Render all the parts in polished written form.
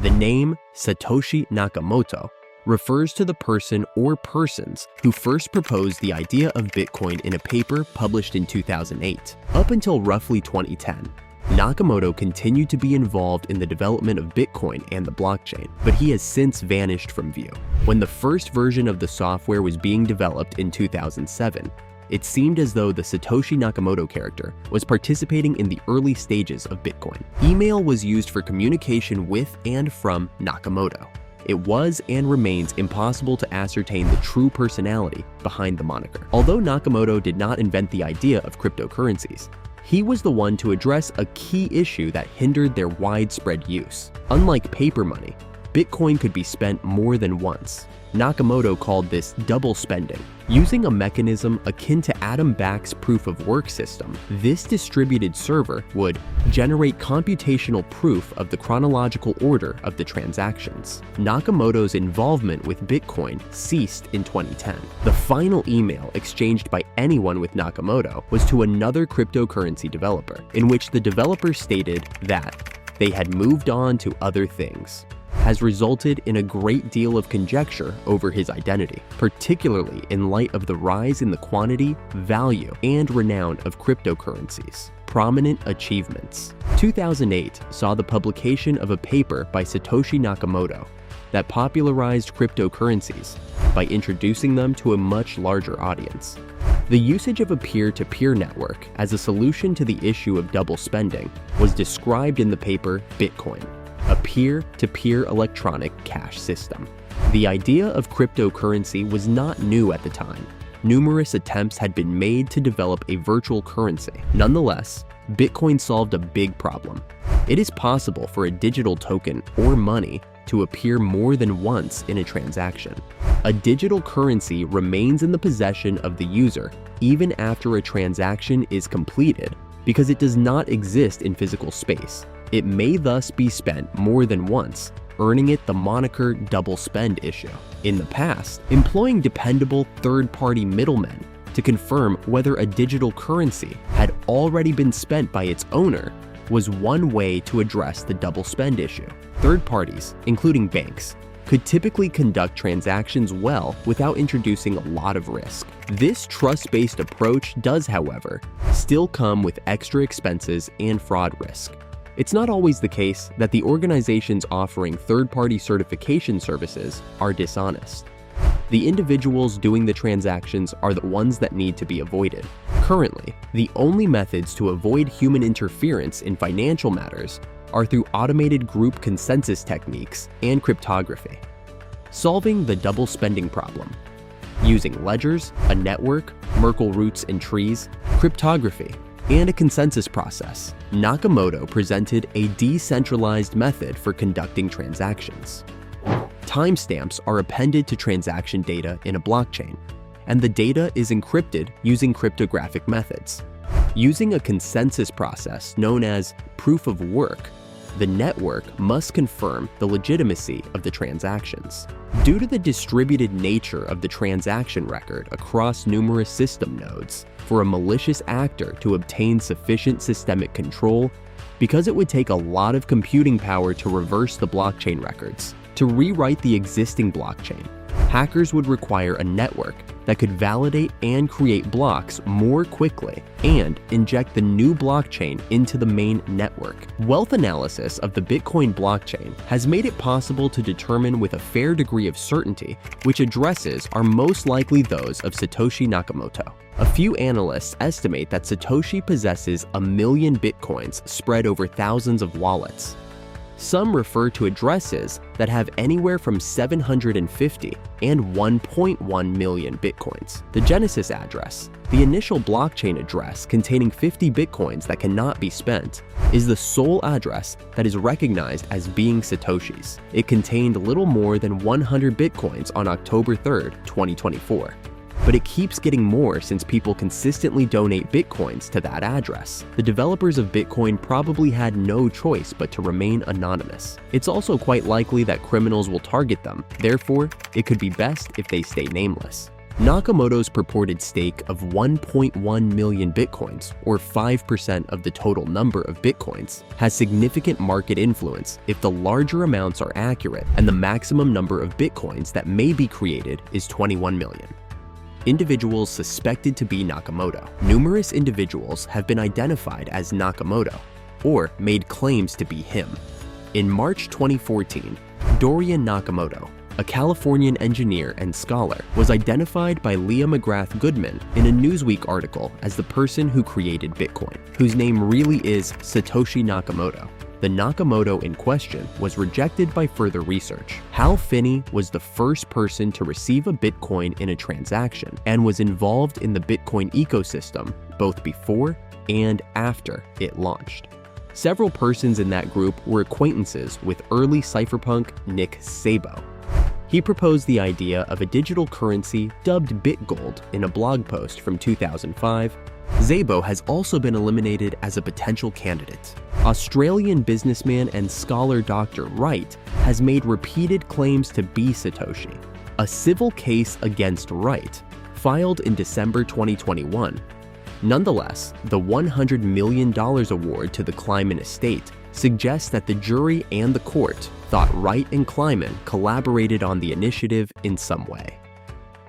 The name Satoshi Nakamoto refers to the person or persons who first proposed the idea of Bitcoin in a paper published in 2008. Up until roughly 2010, Nakamoto continued to be involved in the development of Bitcoin and the blockchain, but he has since vanished from view. When the first version of the software was being developed in 2007, it seemed as though the Satoshi Nakamoto character was participating in the early stages of Bitcoin. Email was used for communication with and from Nakamoto. It was and remains impossible to ascertain the true personality behind the moniker. Although Nakamoto did not invent the idea of cryptocurrencies, he was the one to address a key issue that hindered their widespread use. Unlike paper money, Bitcoin could be spent more than once. Nakamoto called this double spending. Using a mechanism akin to Adam Back's proof-of-work system, this distributed server would generate computational proof of the chronological order of the transactions. Nakamoto's involvement with Bitcoin ceased in 2010. The final email exchanged by anyone with Nakamoto was to another cryptocurrency developer, in which the developer stated that they had moved on to other things. Has resulted in a great deal of conjecture over his identity, particularly in light of the rise in the quantity, value, and renown of cryptocurrencies. Prominent achievements. 2008 saw the publication of a paper by Satoshi Nakamoto that popularized cryptocurrencies by introducing them to a much larger audience. The usage of a peer-to-peer network as a solution to the issue of double spending was described in the paper Bitcoin, a peer-to-peer electronic cash system. The idea of cryptocurrency was not new at the time. Numerous attempts had been made to develop a virtual currency. Nonetheless, Bitcoin solved a big problem. It is possible for a digital token or money to appear more than once in a transaction. A digital currency remains in the possession of the user even after a transaction is completed because it does not exist in physical space. It may thus be spent more than once, earning it the moniker double spend issue. In the past, employing dependable third-party middlemen to confirm whether a digital currency had already been spent by its owner was one way to address the double spend issue. Third parties, including banks, could typically conduct transactions well without introducing a lot of risk. This trust-based approach does, however, still come with extra expenses and fraud risk. It's not always the case that the organizations offering third-party certification services are dishonest. The individuals doing the transactions are the ones that need to be avoided. Currently, the only methods to avoid human interference in financial matters are through automated group consensus techniques and cryptography. Solving the double spending problem. Using ledgers, a network, Merkle roots and trees, cryptography, and a consensus process, Nakamoto presented a decentralized method for conducting transactions. Timestamps are appended to transaction data in a blockchain, and the data is encrypted using cryptographic methods. Using a consensus process known as proof of work, the network must confirm the legitimacy of the transactions. Due to the distributed nature of the transaction record across numerous system nodes, for a malicious actor to obtain sufficient systemic control, because it would take a lot of computing power to reverse the blockchain records, to rewrite the existing blockchain, hackers would require a network that could validate and create blocks more quickly and inject the new blockchain into the main network. Wealth analysis of the Bitcoin blockchain has made it possible to determine with a fair degree of certainty which addresses are most likely those of Satoshi Nakamoto. A few analysts estimate that Satoshi possesses 1 million Bitcoins spread over thousands of wallets. Some refer to addresses that have anywhere from 750 and 1.1 million Bitcoins. The Genesis address, the initial blockchain address containing 50 Bitcoins that cannot be spent, is the sole address that is recognized as being Satoshi's. It contained little more than 100 Bitcoins on October 3, 2024. But it keeps getting more since people consistently donate Bitcoins to that address. The developers of Bitcoin probably had no choice but to remain anonymous. It's also quite likely that criminals will target them, therefore, it could be best if they stay nameless. Nakamoto's purported stake of 1.1 million bitcoins, or 5% of the total number of bitcoins, has significant market influence if the larger amounts are accurate and the maximum number of bitcoins that may be created is 21 million. Individuals suspected to be Nakamoto. Numerous individuals have been identified as Nakamoto, or made claims to be him. In March 2014, Dorian Nakamoto, a Californian engineer and scholar, was identified by Leah McGrath Goodman in a Newsweek article as the person who created Bitcoin, whose name really is Satoshi Nakamoto. The Nakamoto in question was rejected by further research. Hal Finney was the first person to receive a Bitcoin in a transaction and was involved in the Bitcoin ecosystem both before and after it launched. Several persons in that group were acquaintances with early cypherpunk Nick Szabo. He proposed the idea of a digital currency dubbed BitGold in a blog post from 2005. Szabo has also been eliminated as a potential candidate. Australian businessman and scholar Dr. Wright has made repeated claims to be Satoshi. A civil case against Wright, filed in December 2021. Nonetheless, the $100 million award to the Kleiman estate suggests that the jury and the court thought Wright and Kleiman collaborated on the initiative in some way.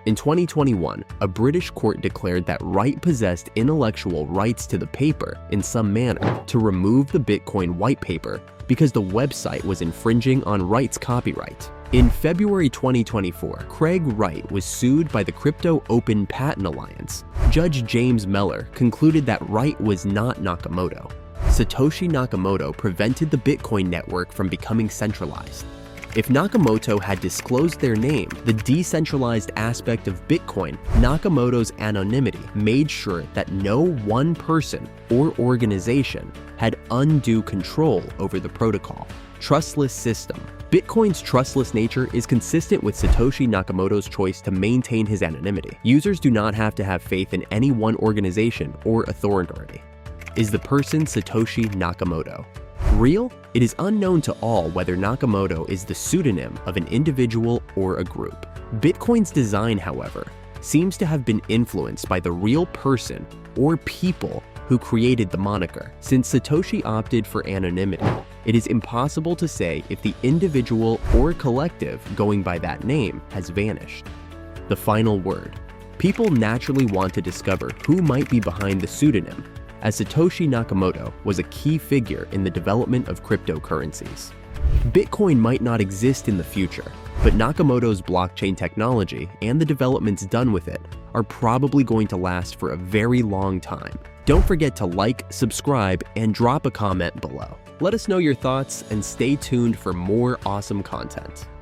In 2021, a British court declared that Wright possessed intellectual rights to the paper in some manner to remove the Bitcoin white paper because the website was infringing on Wright's copyright. In February 2024, Craig Wright was sued by the Crypto Open Patent Alliance. Judge James Mellor concluded that Wright was not Nakamoto. Satoshi Nakamoto prevented the Bitcoin network from becoming centralized. If Nakamoto had disclosed their name, the decentralized aspect of Bitcoin, Nakamoto's anonymity made sure that no one person or organization had undue control over the protocol. Trustless system. Bitcoin's trustless nature is consistent with Satoshi Nakamoto's choice to maintain his anonymity. Users do not have to have faith in any one organization or authority. Is the person Satoshi Nakamoto real? It is unknown to all whether Nakamoto is the pseudonym of an individual or a group. Bitcoin's design, however, seems to have been influenced by the real person or people who created the moniker. Since Satoshi opted for anonymity, it is impossible to say if the individual or collective going by that name has vanished. The final word. People naturally want to discover who might be behind the pseudonym, as Satoshi Nakamoto was a key figure in the development of cryptocurrencies. Bitcoin might not exist in the future, but Nakamoto's blockchain technology and the developments done with it are probably going to last for a very long time. Don't forget to like, subscribe, and drop a comment below. Let us know your thoughts and stay tuned for more awesome content.